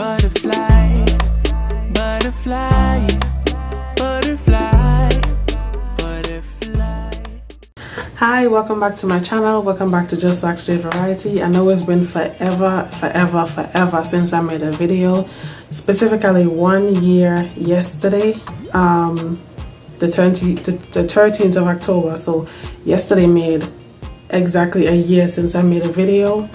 Butterfly, butterfly, butterfly, butterfly. Hi, welcome back to my channel. Welcome back to Just Locs Day Variety. I know it's been forever since I made a video. Specifically 1 year yesterday, the 13th of October. So yesterday made exactly a year since I made a video.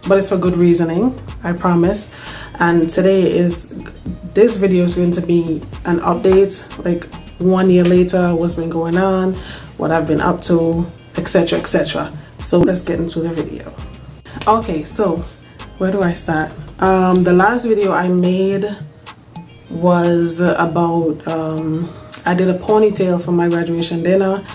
But it's for good reasoning, I promise. And this video is going to be an update, like 1 year later, what's been going on, what I've been up to, etc, etc. So let's get into the video. Okay, so where do I start? The last video I made was about I did a ponytail for my graduation dinner.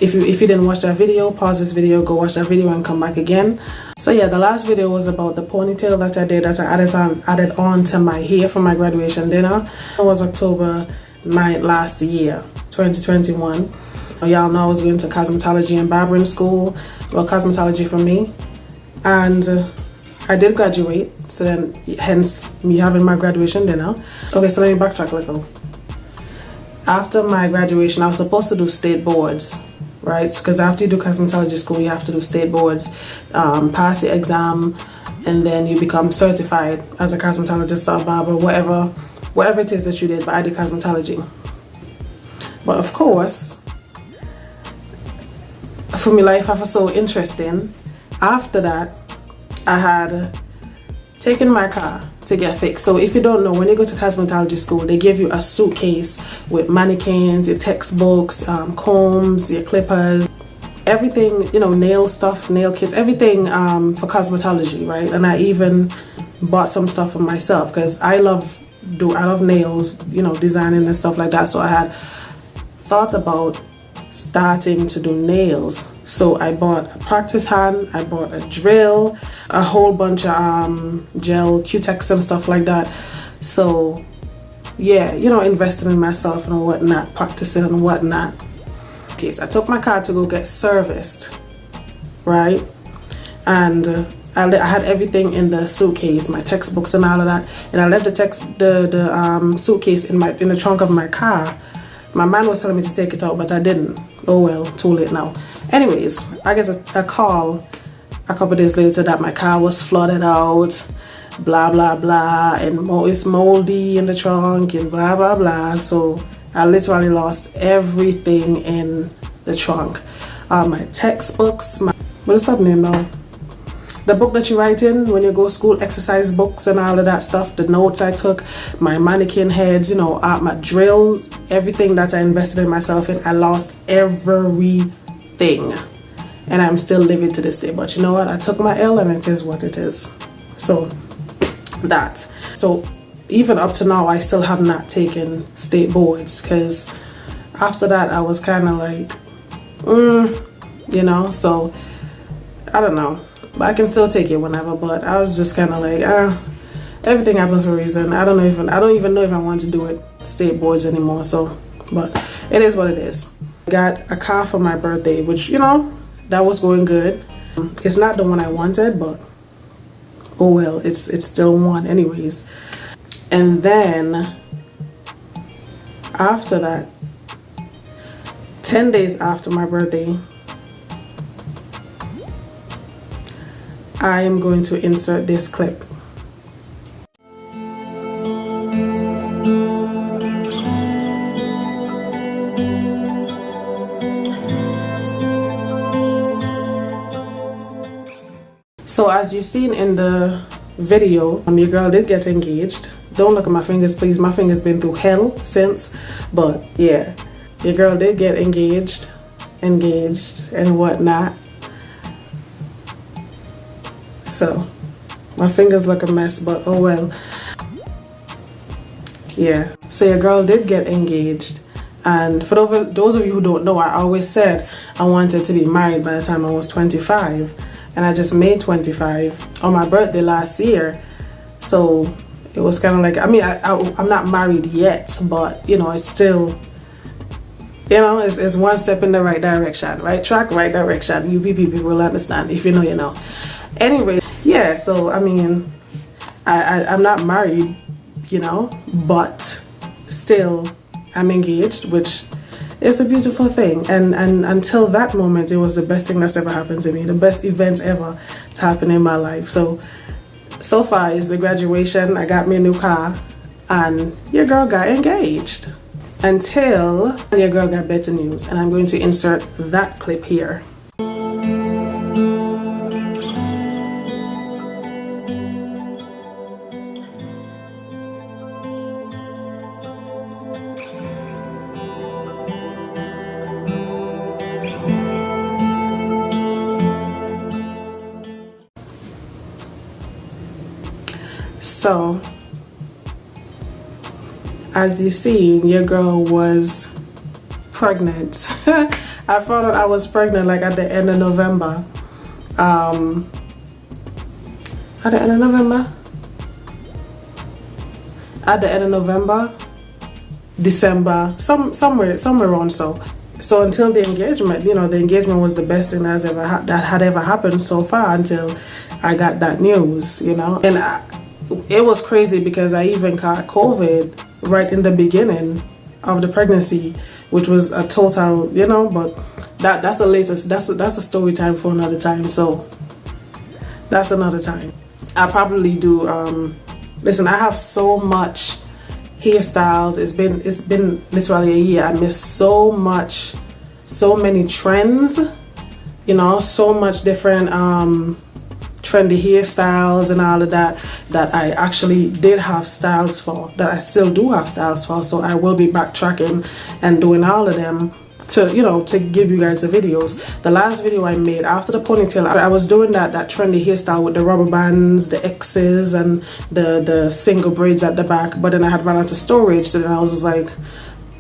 If you didn't watch that video, pause this video, go watch that video and come back again. So yeah, the last video was about the ponytail that I did, that I added on to my hair for my graduation dinner. It was October 9th last year, 2021. Y'all know I was going to cosmetology and barbering school. Well, cosmetology for me. And I did graduate, so then hence me having my graduation dinner. Okay, so let me backtrack a little. After my graduation, I was supposed to do state boards, right? Because after you do cosmetology school, you have to do state boards, pass the exam, and then you become certified as a cosmetologist or barber, whatever it is that you did. But I did cosmetology. But of course, for me, life was so interesting. After that, I had taken my car to get fixed. So if you don't know, when you go to cosmetology school, they give you a suitcase with mannequins, your textbooks, combs, your clippers, everything, you know, nail stuff, nail kits, everything for cosmetology, right? And I even bought some stuff for myself because I love nails, you know, designing and stuff like that. So I had thought about starting to do nails. So I bought a practice hand, I bought a drill, a whole bunch of gel, Q-Tex and stuff like that. So yeah, you know, investing in myself and whatnot, practicing and whatnot. Okay, so I took my car to go get serviced, right? And I had everything in the suitcase, my textbooks and all of that. And I left the suitcase in the trunk of my car. My man was telling me to take it out, but I didn't. Oh well, too late now. Anyways, I get a call a couple days later that my car was flooded out, blah blah blah, and it's moldy in the trunk and blah blah blah. So I literally lost everything in the trunk. My textbooks, what is that name now? The book that you write in when you go to school, exercise books and all of that stuff, the notes I took, my mannequin heads, you know, my drills, everything that I invested in myself in, I lost everything. And I'm still living to this day. But you know what? I took my L and it is what it is. So that. So even up to now, I still have not taken state boards because after that, I was kind of like, you know, so I don't know. But I can still take it whenever, but I was just kind of like, everything happens for a reason. I don't even know if I want to do it state boards anymore. So, but it is what it is. I got a car for my birthday, which, you know, that was going good. It's not the one I wanted, but oh well, it's still one anyways. And then after that, 10 days after my birthday, I am going to insert this clip. So as you've seen in the video, your girl did get engaged. Don't look at my fingers, please. My fingers been through hell since, but yeah, your girl did get engaged and whatnot. So my fingers look a mess, but oh well. Yeah, so your girl did get engaged. And for those of you who don't know, I always said I wanted to be married by the time I was 25. And I just made 25 on my birthday last year. So it was kind of like, I mean, I'm not married yet, but you know, it's still, you know, it's one step in the right direction. Right track, right direction. You people will understand. If you know, you know. Anyway, yeah, so I mean, I'm not married, you know, but still I'm engaged, which is a beautiful thing. And until that moment, it was the best thing that's ever happened to me, the best event ever to happen in my life. So far is the graduation. I got me a new car, and your girl got engaged. Until your girl got better news, and I'm going to insert that clip here. So, as you see, your girl was pregnant. I found out I was pregnant like at the end of November. At the end of November? At the end of November, December, somewhere around so. So until the engagement, you know, the engagement was the best thing that had ever happened so far until I got that news, you know. And it was crazy because I even caught COVID right in the beginning of the pregnancy, which was a total, you know, but that's the latest. That's a story time for another time. So that's another time. I probably do. Listen, I have so much hairstyles. It's been literally a year. I missed so many trends, you know, so much different trendy hairstyles and all of that I actually did have styles for, that I still do have styles for. So I will be backtracking and doing all of them to, you know, to give you guys the videos. The last video I made after the ponytail, I was doing that trendy hairstyle with the rubber bands, the X's, and the single braids at the back, but then I had run out of storage, so then I was just like,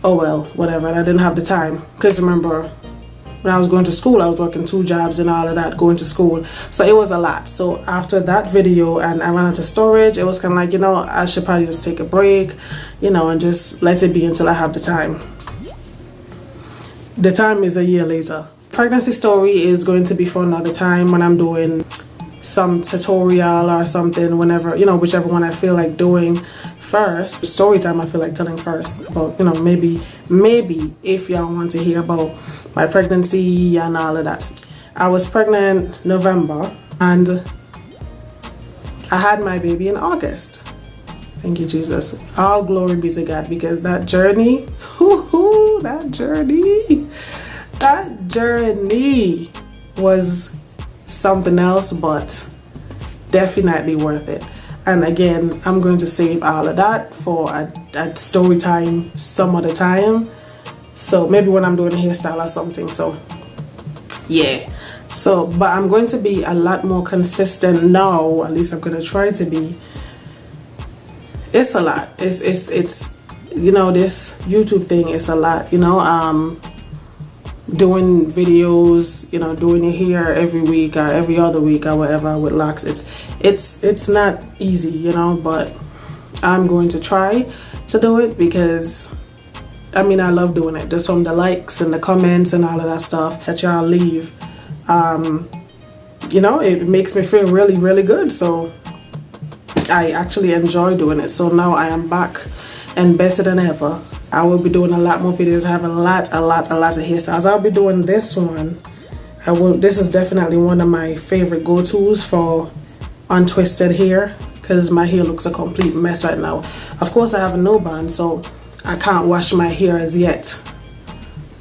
oh well, whatever, and I didn't have the time, because remember, when I was going to school, I was working 2 jobs and all of that, going to school. So it was a lot. So after that video and I ran out of storage, it was kind of like, you know, I should probably just take a break, you know, and just let it be until I have the time. The time is a year later. Pregnancy story is going to be for another time when I'm doing some tutorial or something, whenever, you know, whichever one I feel like doing first. Story time I feel like telling first, about, you know, maybe if y'all want to hear about my pregnancy and all of that. I was pregnant November and I had my baby in August. Thank you, Jesus. All glory be to God, because that journey, that journey was something else, but definitely worth it. And again, I'm going to save all of that for a story time some other time. So maybe when I'm doing a hairstyle or something. So yeah. So, but I'm going to be a lot more consistent now. At least I'm going to try to be. It's a lot. It's you know, this YouTube thing is a lot, you know. Doing videos, you know, doing it here every week or every other week or whatever with Locs, it's not easy, you know, but I'm going to try to do it because I mean, I love doing it. Just from the likes and the comments and all of that stuff that y'all leave, you know, it makes me feel really, really good. So I actually enjoy doing it. So now I am back and better than ever. I will be doing a lot more videos. I have a lot of hairstyles. I'll be doing this one. This is definitely one of my favorite go-tos for untwisted hair, because my hair looks a complete mess right now. Of course, I have a no band, so I can't wash my hair as yet.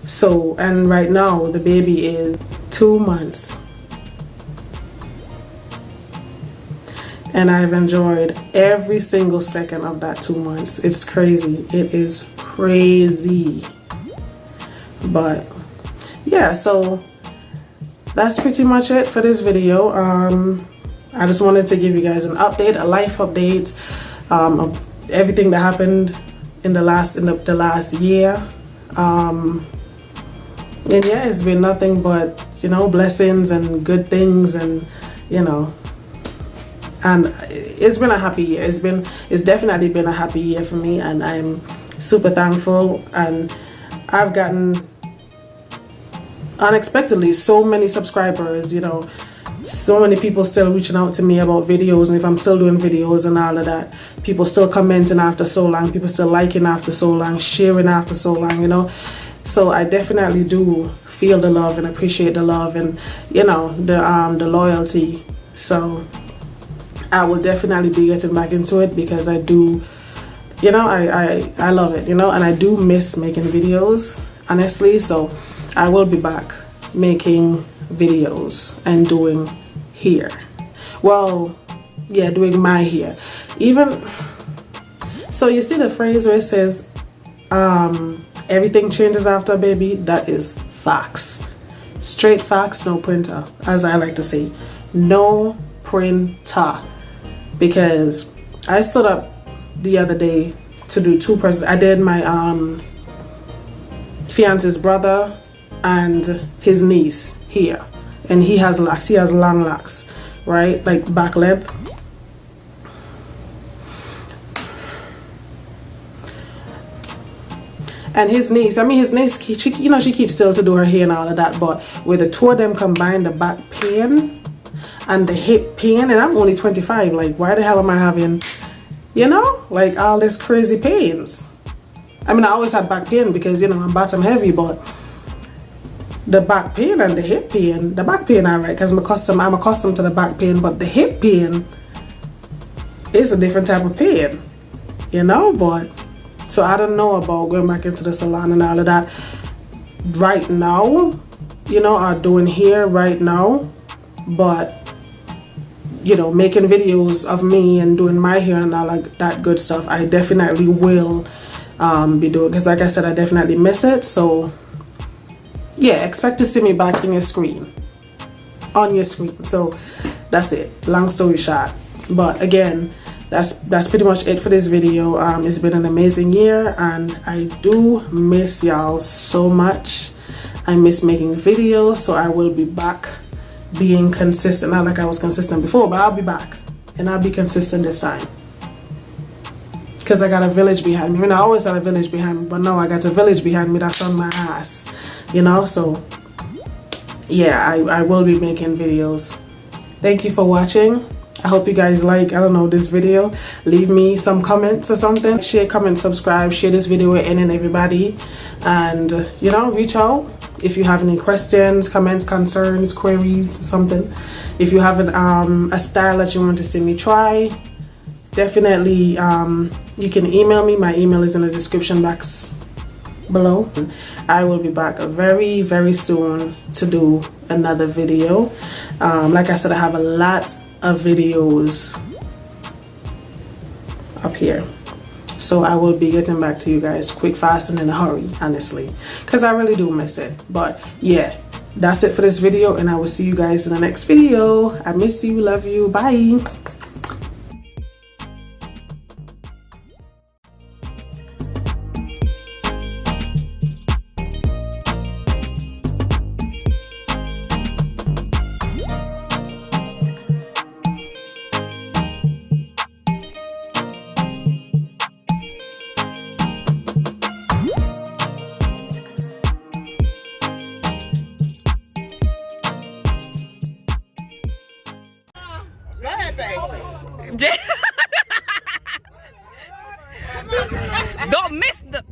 So, and right now the baby is 2 months. And I've enjoyed every single second of that 2 months. It's crazy. It is crazy. But yeah, so that's pretty much it for this video. I just wanted to give you guys an update, a life update, of everything that happened in the last year. And yeah, it's been nothing but, you know, blessings and good things, and you know, and it's been a happy year. It's definitely been a happy year for me, and I'm super thankful. And I've gotten unexpectedly so many subscribers, you know, so many people still reaching out to me about videos, and if I'm still doing videos and all of that. People still commenting after so long, people still liking after so long, sharing after so long, you know. So I definitely do feel the love and appreciate the love and, you know, the loyalty. So I will definitely be getting back into it because I do, you know, I love it, you know, and I do miss making videos, honestly. So I will be back making videos and doing hair. Well, yeah, doing my hair. Even so, you see the phrase where it says everything changes after a baby? That is facts. Straight facts, no printer, as I like to say. No printer. Because I stood up the other day to do 2 presents. I did my fiance's brother and his niece here, and he has locks. He has long locks, right, like back length. And his niece, I mean, his niece, she, you know, she keeps still to do her hair and all of that, but with the 2 of them combined, the back pain and the hip pain, and I'm only 25, like, why the hell am I having, you know, like, all this crazy pains? I mean, I always had back pain because, you know, I'm bottom heavy, but the back pain and the hip pain, the back pain, alright, because I'm accustomed to the back pain, but the hip pain is a different type of pain, you know. But so I don't know about going back into the salon and all of that right now, you know, or doing hair right now, but you know, making videos of me and doing my hair and all of that good stuff, I definitely will be doing, because like I said, I definitely miss it. So yeah, expect to see me back in your screen, on your screen. So that's it, long story short. But again, that's pretty much it for this video. It's been an amazing year, and I do miss y'all so much. I miss making videos, so I will be back being consistent. Not like I was consistent before, but I'll be back and I'll be consistent this time, because I got a village behind me. I mean, I always had a village behind me, but now I got a village behind me that's on my ass, you know. So yeah, I will be making videos. Thank you for watching. I hope you guys like, I don't know, this video. Leave me some comments or something. Share, comment, subscribe, share this video with any and everybody, and you know, reach out if you have any questions, comments, concerns, queries, something. If you have a style that you want to see me try, definitely you can email me. My email is in the description box below. I will be back very, very soon to do another video. Like I said, I have a lot of videos up here, so I will be getting back to you guys quick, fast, and in a hurry, honestly, because I really do miss it. But yeah, that's it for this video, and I will see you guys in the next video. I miss you, love you, bye. Don't miss the